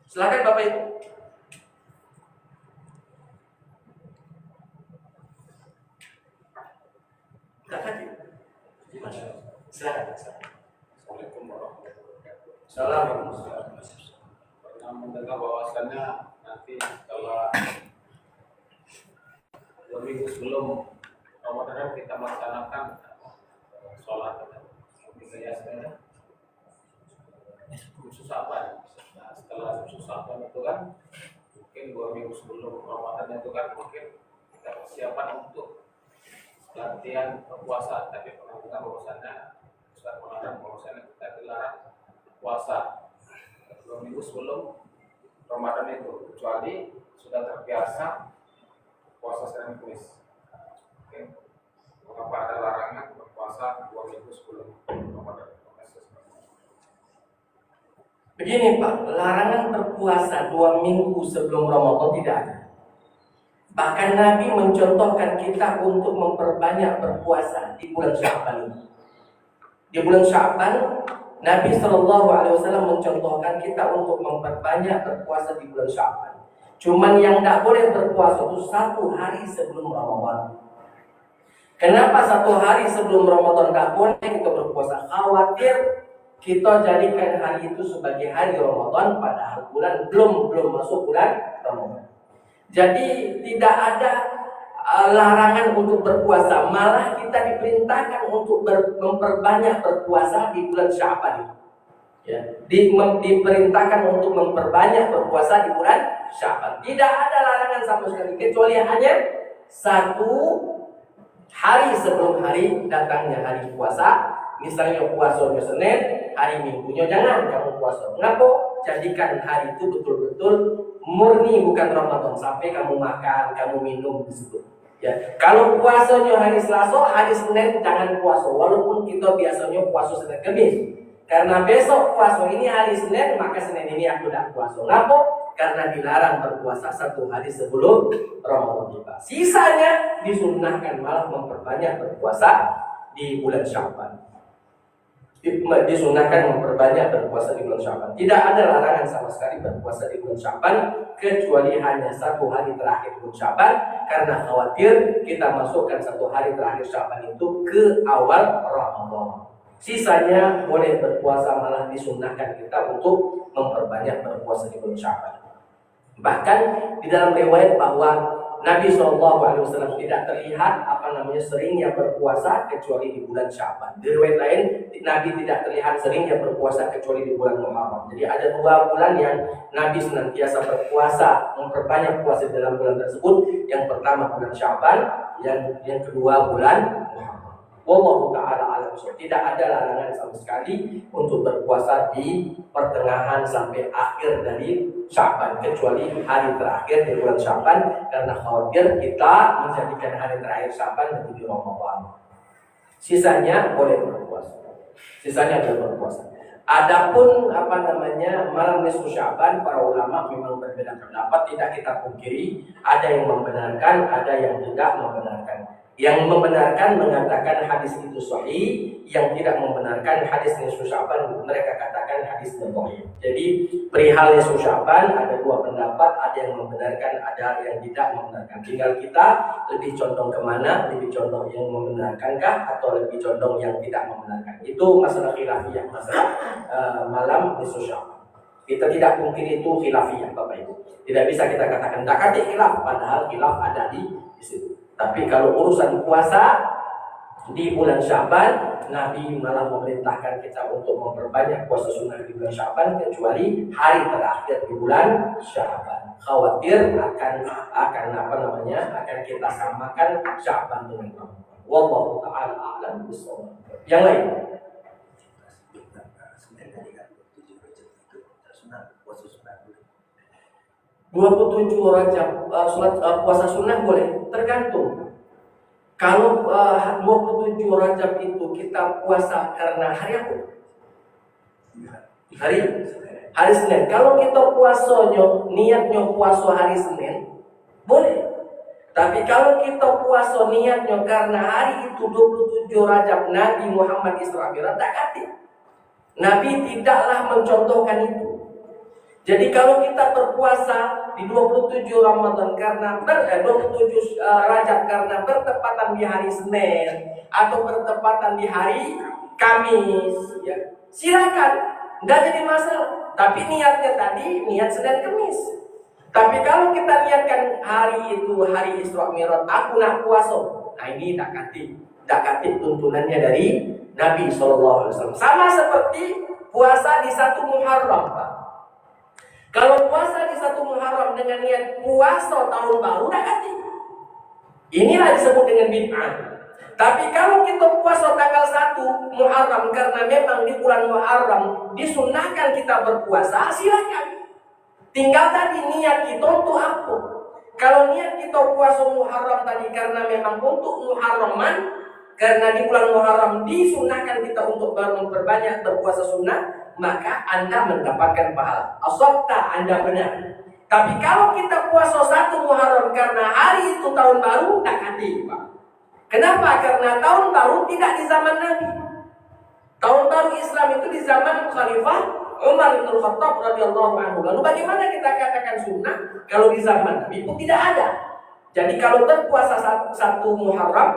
Silakan Bapak Ibu. Silakan. Assalamualaikum warahmatullahi wabarakatuh. Assalamualaikum. Pernah mendengar bahwasannya nanti setelah 2 minggu sebelum Ramadan kita melaksanakan sholat biasanya khusus apa? Nah, setelah khusus apa itu kan mungkin 2 minggu sebelum Ramadan itu kan mungkin kita persiapan untuk latihan puasa. Tapi pernah dengar bahwasannya Ustaz melarang bahwasannya kita dilarang puasa 2 minggu sebelum Ramadan itu, kecuali sudah terbiasa puasa Senin Kamis. Oke. Mengapa ada larangan berpuasa 2 minggu sebelum Ramadan? Begini Pak, larangan berpuasa 2 minggu sebelum Ramadan tidak ada. Bahkan Nabi mencontohkan kita untuk memperbanyak berpuasa di bulan Sya'ban ini. Di bulan Sya'ban, Nabi SAW mencontohkan kita untuk memperbanyak berpuasa di bulan Sya'ban. Cuman yang tidak boleh berpuasa itu 1 hari sebelum Ramadan. Kenapa 1 hari sebelum Ramadan tidak boleh kita berpuasa? Khawatir kita jadikan hari itu sebagai hari Ramadan, padahal bulan belum masuk bulan Ramadan. Jadi tidak ada larangan untuk berpuasa, malah kita diperintahkan untuk memperbanyak berpuasa di bulan Sya'ban. Ya, diperintahkan untuk memperbanyak berpuasa di bulan Sya'ban. Tidak ada larangan sama sekali, kecuali hanya 1 hari sebelum hari datangnya hari puasa. Misalnya puasanya Senin, hari Minggunya jangan kamu puasa. Kenapa? Jadikan hari itu betul-betul murni bukan Ramadan, sampai kamu makan, kamu minum disebut. Ya, kalau puasanya hari Selasa, hari Senin jangan puasa. Walaupun kita biasanya puasa Senin Kamis. Karena besok puasa ini hari Senin, maka Senin ini aku tidak puasa. Kenapa? Karena dilarang berpuasa 1 hari sebelum Ramadan tiba. Sisanya disunnahkan malah memperbanyak berpuasa di bulan Sya'ban. Disunahkan memperbanyak berpuasa di bulan Sya'ban. Tidak ada larangan sama sekali berpuasa di bulan Sya'ban, kecuali hanya 1 hari terakhir bulan Sya'ban, karena khawatir kita masukkan 1 hari terakhir Sya'ban itu ke awal Ramadan. Sisanya boleh berpuasa, malah disunahkan kita untuk memperbanyak berpuasa di bulan Sya'ban. Bahkan di dalam riwayat bahwa Nabi SAW tidak terlihat seringnya berpuasa kecuali di bulan Sya'ban. Di riwayat lain, Nabi tidak terlihat seringnya berpuasa kecuali di bulan Muharram. Jadi ada 2 bulan yang Nabi senantiasa berpuasa, memperbanyak puasa dalam bulan tersebut. Yang pertama bulan Sya'ban, yang kedua bulan Muharram. Wallahu ta'ala alam. Tidak ada larangan sama sekali untuk berpuasa di pertengahan sampai akhir dari Sya'ban, kecuali hari terakhir di bulan Sya'ban, karena khawatir kita menjadikan hari terakhir Sya'ban menjadi Ramadan. Sisanya boleh berpuasa. Adapun malam nisfu Sya'ban, para ulama memang berbeda pendapat, tidak kita pungkiri, ada yang membenarkan, ada yang tidak membenarkan. Yang membenarkan mengatakan hadis itu sahih, yang tidak membenarkan hadis nisfu Sya'ban mereka katakan hadisnya dhaif. Jadi perihal nisfu Sya'ban ada 2 pendapat, ada yang membenarkan, ada yang tidak membenarkan. Tinggal kita lebih condong kemana, lebih condong yang membenarkankah atau lebih condong yang tidak membenarkan. Itu masalah khilafiyah, masalah malam nisfu Sya'ban. Kita tidak mungkin itu khilafiyah Bapak Ibu. Tidak bisa kita katakan tak khilaf, padahal khilaf ada di situ. Tapi kalau urusan puasa di bulan Sya'ban, Nabi malah memerintahkan kita untuk memperbanyak puasa sunnah di bulan Sya'ban, kecuali hari terakhir di bulan Sya'ban. Khawatir akan kita samakan Sya'ban dengan Ramadan. Wallahu ta'ala a'lam bishawab. Yang lain? 27 Rajab puasa sunnah boleh, tergantung. Kalau 27 Rajab itu kita puasa karena hari apa? Hari Senin. Kalau kita puasanya niatnya puasa hari Senin, boleh. Tapi kalau kita puasa niatnya karena hari itu 27 Rajab Nabi Muhammad Isra Mi'raj, tak kati. Nabi tidaklah mencontohkan itu. Jadi kalau kita berpuasa di 27 Ramadan karena 27 Rajab karena bertepatan di hari Senin atau bertepatan di hari Kamis, ya, silakan, nggak jadi masalah. Tapi niatnya tadi niat Senin Kamis. Tapi kalau kita niatkan hari itu hari Isra Mi'raj, aku nak puasa, nah ini tak kati tuntunannya dari Nabi SAW. Sama seperti puasa di 1 Muharram, Pak. Kalau puasa di 1 Muharram dengan niat puasa tahun baru, tak kati. Inilah disebut dengan bid'ah. Tapi kalau kita puasa tanggal 1 Muharram karena memang di bulan Muharram disunahkan kita berpuasa, silakan. Tinggal tadi niat kita untuk apa? Kalau niat kita puasa Muharram tadi karena memang untuk Muharraman, karena di bulan Muharram disunahkan kita untuk memperbanyak berpuasa sunnah, maka Anda mendapatkan pahala. Asabta, Anda benar. Tapi kalau kita puasa 1 Muharram karena hari itu tahun baru, tak kati, Pak. Kenapa? Karena tahun baru tidak di zaman Nabi. Tahun baru Islam itu di zaman Khalifah Umar bin Khattab radhiyallahu anhu. Lalu bagaimana kita katakan sunnah kalau di zaman Nabi itu tidak ada? Jadi kalau berpuasa 1 Muharram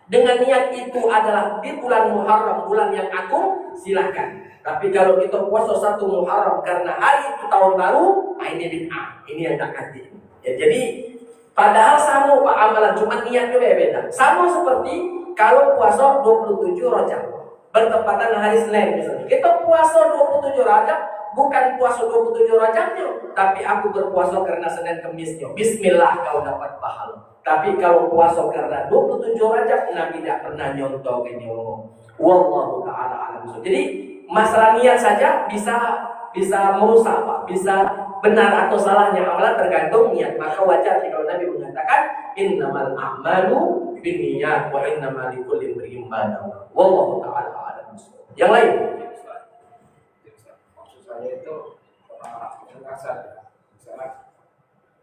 dengan niat itu adalah di bulan Muharram, bulan yang agung, silahkan. Tapi kalau kita puasa 1 Muharram karena hari itu tahun baru, nah ini bid'ah, ini yang tak hati. Ya, jadi padahal sama Pak amalan, cuma niatnya beda. Sama seperti kalau puasa 27 Rajab, bertepatan hari Senin misalnya. Kita puasa 27 Rajab, bukan puasa 27 Rajabnya, tapi aku berpuasa karena Senin Kemisnya. Bismillah, kau dapat pahala. Tapi kalau puasa karena 27 Rajab, Nabi tidak pernah nyontohnya. Wallahu ta'ala alam. Jadi masalah niat saja bisa merusak, Pak. Bisa benar atau salahnya amalan tergantung niat. Maka wajar kalau Nabi mengatakan innamal a'malu binniyat wa innamal likulli imrin ma nawa. Wallahu ta'ala alam. Yang lain? Maksud saya itu yang kasar. Misalnya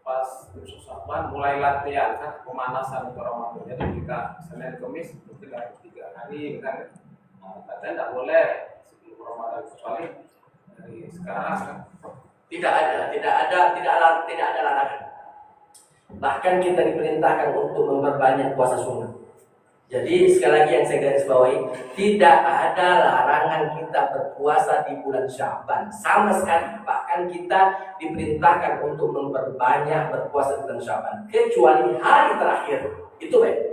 pas Sya'ban mulai latihan kan pemanasan untuk Ramadan. Jadi kita Senin Kamis mungkin ada 3 hari kan. Nah, katanya tidak boleh sebelum Ramadan kecuali dari sekarang kan. Tidak ada larangan. Bahkan kita diperintahkan untuk memperbanyak puasa sunnah. Jadi sekali lagi yang saya garis bawahi, tidak ada larangan kita berpuasa di bulan Sya'ban sama sekali. Bahkan kita diperintahkan untuk memperbanyak berpuasa di bulan Sya'ban, kecuali hari terakhir. Itu baik.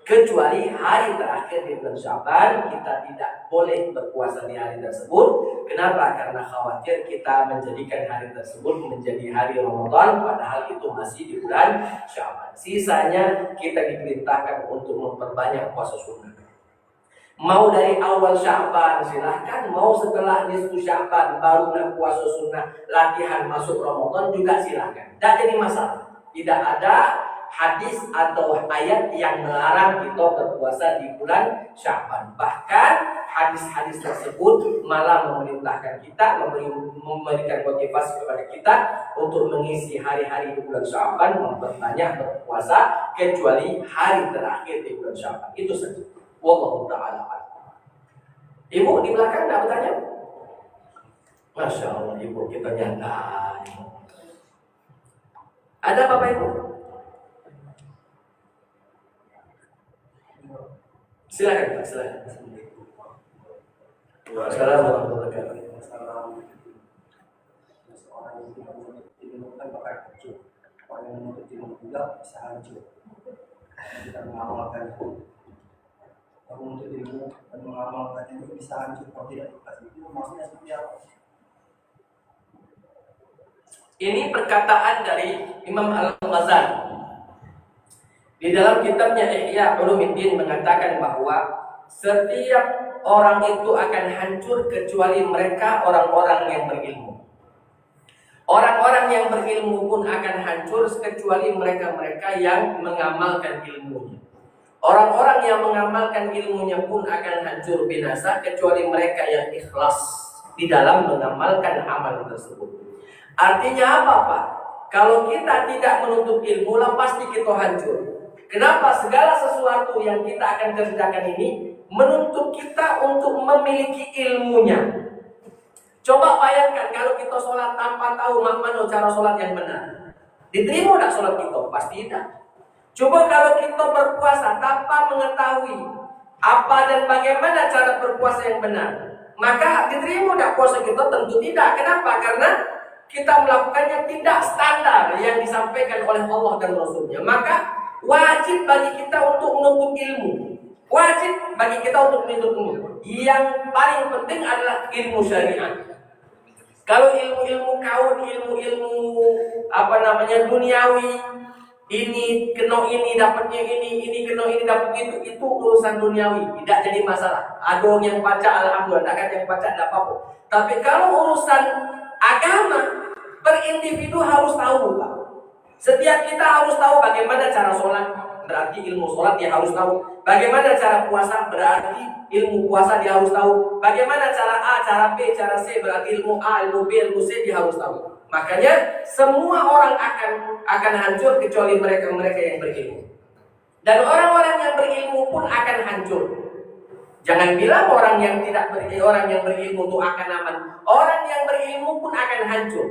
Kecuali hari terakhir di bulan Sya'ban, kita tidak boleh berpuasa di hari tersebut. Kenapa? Karena khawatir kita menjadikan hari tersebut menjadi hari Ramadan, padahal itu masih di bulan Sya'ban. Sisanya kita diperintahkan untuk memperbanyak puasa sunnah. Mau dari awal Sya'ban silahkan, mau setelah nisfu Sya'ban baru nak puasa sunnah, latihan masuk Ramadan juga silahkan. Tidak jadi masalah. Tidak ada hadis atau ayat yang melarang kita berpuasa di bulan Sya'ban. Bahkan hadis-hadis tersebut malah memerintahkan kita, memberikan motivasi kepada kita untuk mengisi hari-hari di bulan Sya'ban, memperbanyak berpuasa kecuali hari terakhir di bulan Sya'ban. Itu saja. Wallahu ta'ala a'lam. Ibu di belakang tidak bertanya? Masya Allah, ibu kita nyantai. Ada Bapak Ibu? Silakan Pak, silakan. Assalamualaikum warahmatullahi wabarakatuh. Seorang yang tidak menuntut ilmu kan bakal hancur. Orang yang menuntut ilmu juga bisa hancur. Tidak mengamalkan itu. Kalau menuntut ilmu dan mengamalkan itu bisa hancur. Kalau tidak dikasih itu maksudnya seperti apa? Ini perkataan dari Imam Al-Ghazali. Di dalam kitabnya Ihya Ulumuddin mengatakan bahwa setiap orang itu akan hancur kecuali mereka orang-orang yang berilmu. Orang-orang yang berilmu pun akan hancur kecuali mereka-mereka yang mengamalkan ilmunya. Orang-orang yang mengamalkan ilmunya pun akan hancur binasa kecuali mereka yang ikhlas di dalam mengamalkan amal tersebut. Artinya apa, Pak? Kalau kita tidak menuntut ilmu, lah pasti kita hancur. Kenapa? Segala sesuatu yang kita akan kerjakan ini menuntut kita untuk memiliki ilmunya. Coba bayangkan kalau kita sholat tanpa tahu mana cara sholat yang benar. Diterima tidak sholat kita? Pasti tidak. Coba kalau kita berpuasa tanpa mengetahui apa dan bagaimana cara berpuasa yang benar, maka diterima tidak puasa kita? Tentu tidak. Kenapa? Karena kita melakukannya tidak standar yang disampaikan oleh Allah dan Rasulnya. Maka wajib bagi kita untuk menuntut ilmu. Wajib bagi kita untuk menuntut ilmu. Yang paling penting adalah ilmu syariat. Kalau ilmu-ilmu kaun, ilmu-ilmu duniawi, ini kena ini dapatnya ini kena ini dapat itu urusan duniawi, tidak jadi masalah. Ada orang yang baca alhamdulillah, tak ada yang baca tidak apa-apa. Tapi kalau urusan agama, per individu harus tahu, Pak. Setiap kita harus tahu bagaimana cara sholat, berarti ilmu sholat dia harus tahu. Bagaimana cara puasa, berarti ilmu puasa dia harus tahu. Bagaimana cara A, cara B, cara C, berarti ilmu A, ilmu B, ilmu C dia harus tahu. Makanya semua orang akan hancur kecuali mereka yang berilmu. Dan orang-orang yang berilmu pun akan hancur. Jangan bilang orang yang berilmu itu akan aman. Orang yang berilmu pun akan hancur.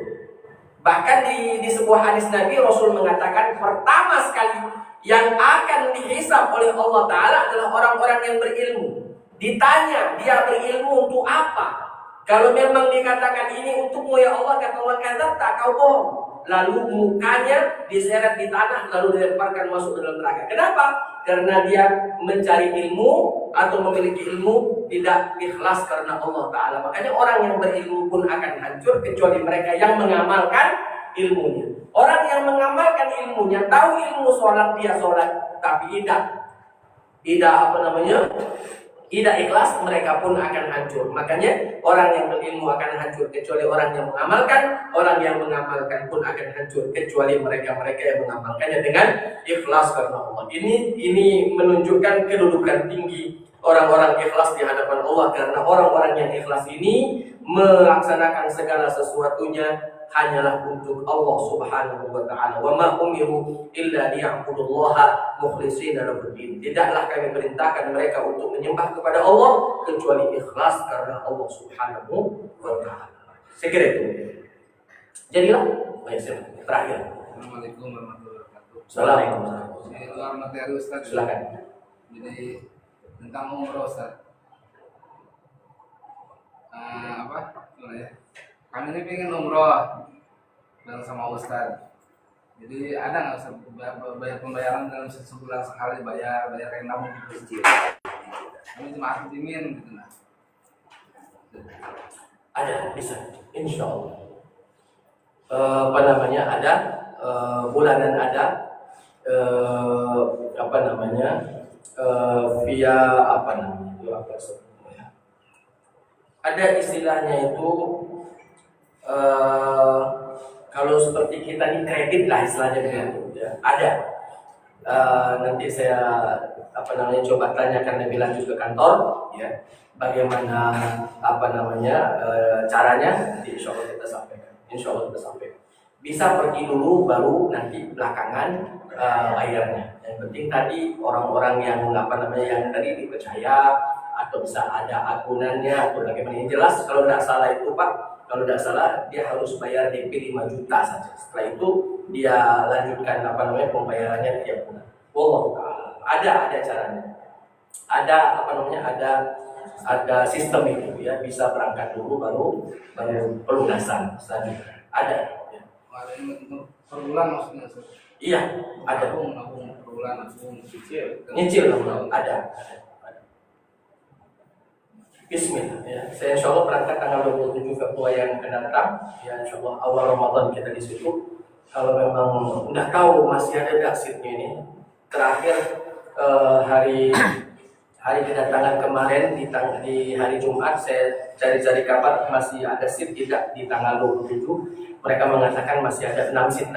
Bahkan di sebuah hadis Nabi, Rasul mengatakan pertama sekali yang akan dihisab oleh Allah Ta'ala adalah orang-orang yang berilmu. Ditanya, dia berilmu untuk apa? Kalau memang dikatakan ini untukmu ya Allah, kata Allah, kadzabta, kau bohong. Lalu mukanya diseret di tanah, lalu dilemparkan masuk ke dalam neraka. Kenapa? Karena dia mencari ilmu atau memiliki ilmu tidak ikhlas karena Allah Ta'ala. Makanya orang yang berilmu pun akan hancur kecuali mereka yang mengamalkan ilmunya. Orang yang mengamalkan ilmunya, tahu ilmu sholat, dia sholat, tapi tidak ikhlas, mereka pun akan hancur. Makanya orang yang berilmu akan hancur kecuali orang yang mengamalkan. Orang yang mengamalkan pun akan hancur kecuali mereka yang mengamalkannya dengan ikhlas karena Allah. Ini menunjukkan kedudukan tinggi orang-orang ikhlas di hadapan Allah, karena orang-orang yang ikhlas ini melaksanakan segala sesuatunya hanyalah untuk Allah Subhanahu wa Ta'ala. Wa ma umiru illa liya'budullaha mukhlishina lahuddin. Tidaklah kami perintahkan mereka untuk menyembah kepada Allah kecuali ikhlas karena Allah Subhanahu wa Ta'ala. Saya kira itu. Jadilah baik, terakhir. Assalamualaikum warahmatullahi wabarakatuh. Assalamualaikum. Ini luar materi Ustaz. Silakan. Jadi tentang umroh Ustaz. Kami ini pengen umroh bareng sama Ustaz. Jadi ada nggak Ustaz bayar pembayaran dalam sebulan sekali bayar yang nabung di masjid? Kami cuma aktimin gitu nah. Ada, bisa, insya Allah. Ada bulanan ada, via ada istilahnya itu. Kalau seperti kita ini kredit lah istilahnya begitu ya. Ada. Nanti saya coba tanyakan lebih lanjut ke kantor ya. Bagaimana caranya, nanti insya Allah kita sampaikan. Bisa pergi dulu baru nanti belakangan bayarnya. Yang penting tadi orang-orang yang yang tadi dipercaya atau bisa ada akunannya atau bagaimana, yang jelas kalau tidak salah itu Pak. Kalau tidak salah dia harus bayar DP 5 juta saja. Setelah itu dia lanjutkan pembayarannya tiap bulan. Wallahu ta'ala. Ada caranya. Ada sistem itu ya, bisa berangkat dulu baru pelunasan selanjutnya. Ada. Ya. Ada yang per bulan maksudnya Ustaz? Iya, ada. Nabung per bulan, Nyicil ada. Bismillah ya. Saya insya Allah berangkat tanggal 27 Februari yang akan datang. Ya insya Allah awal Ramadan kita di situ. Kalau memang nggak tahu masih ada nggak seatnya ini. Terakhir hari kedatangan kemarin di hari Jumat saya cari-cari kabar masih ada seat tidak di tanggal 27. Mereka mengatakan masih ada 6 seat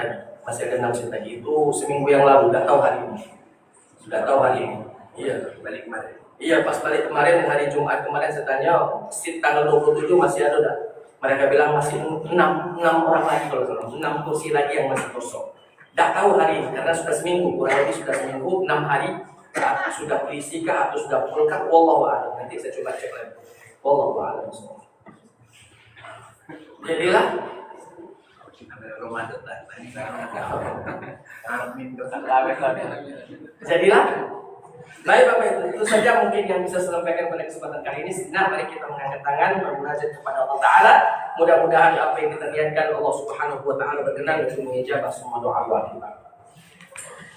lagi. Itu seminggu yang lalu. Nggak tahu hari ini. Iya, balik kemarin. Iya, pas balik kemarin hari Jumat kemarin saya tanya, seat tanggal 27 masih ada enggak? Mereka bilang masih 6 orang lagi kalau salah, 6 kursi lagi yang masih kosong. Tidak tahu hari ini karena sudah seminggu, kurang lebih sudah seminggu, 6 hari. Sudah berisi kah atau sudah full kah? Wallahu a'lam. Nanti saya coba cek lagi. Wallahu a'lam. Jadilah Ramadan tadi. Amin. Jadilah. Baik Bapak, itu saja mungkin yang bisa saya sampaikan pada kesempatan kali ini. Nah, mari kita mengangkat tangan bermunajat kepada Allah Ta'ala. Mudah-mudahan apa yang kita niatkan Allah Subhanahu wa Ta'ala berkenan untuk mengijabah semua doa kita.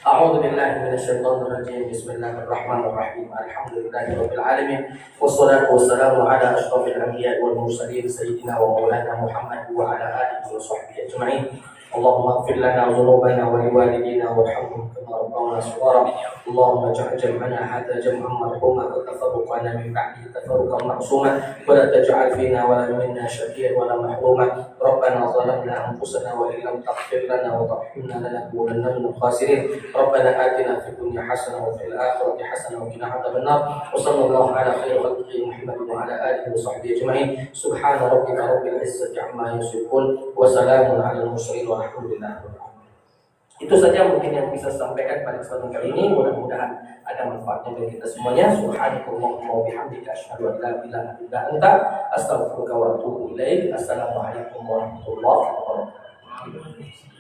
A'udzu billahi minasyaitonir rajim. Bismillahirrahmanirrahim. Alhamdulillahirabbil alamin. Wassalatu wassalamu ala asyrofil anbiya'i wal mursalin sayyidina wa maulana Muhammad wa ala alihi wa sahbihi ajma'in. Allahumma ighfir lana dhunubana wa liwalidina warhamhum kama rabbawna shighara. Allahumma ij'al jam'ana hadha jam'an marhuma wa tafarruqana min ba'dihi tafarruqan ma'suma wa la taj'al fina wa la minna shaqiyyan wa la mahruma. Rabbana zalamna anfusana wa illam taghfir lana wa tarhamna lanakunanna minal khasirin. Rabbana atina fid dunya hasanah wa fil akhirati hasanah wa qina adzabannar. Wa sallallahu ala khairi khalqihi Muhammadin wa ala alihi wa sahbihi ajma'in. Subhana rabbika rabbil izzati amma yasifun wa salamun alal mursalin walhamdulillah. Itu saja mungkin yang bisa saya sampaikan pada kesempatan kali ini. Mudah-mudahan ada manfaatnya bagi kita semuanya. Subhanakallahumma wa bihamdika asyhadu an la ilaha illa anta astaghfiruka wa atubu ilaik. Assalamualaikum warahmatullahi wabarakatuh.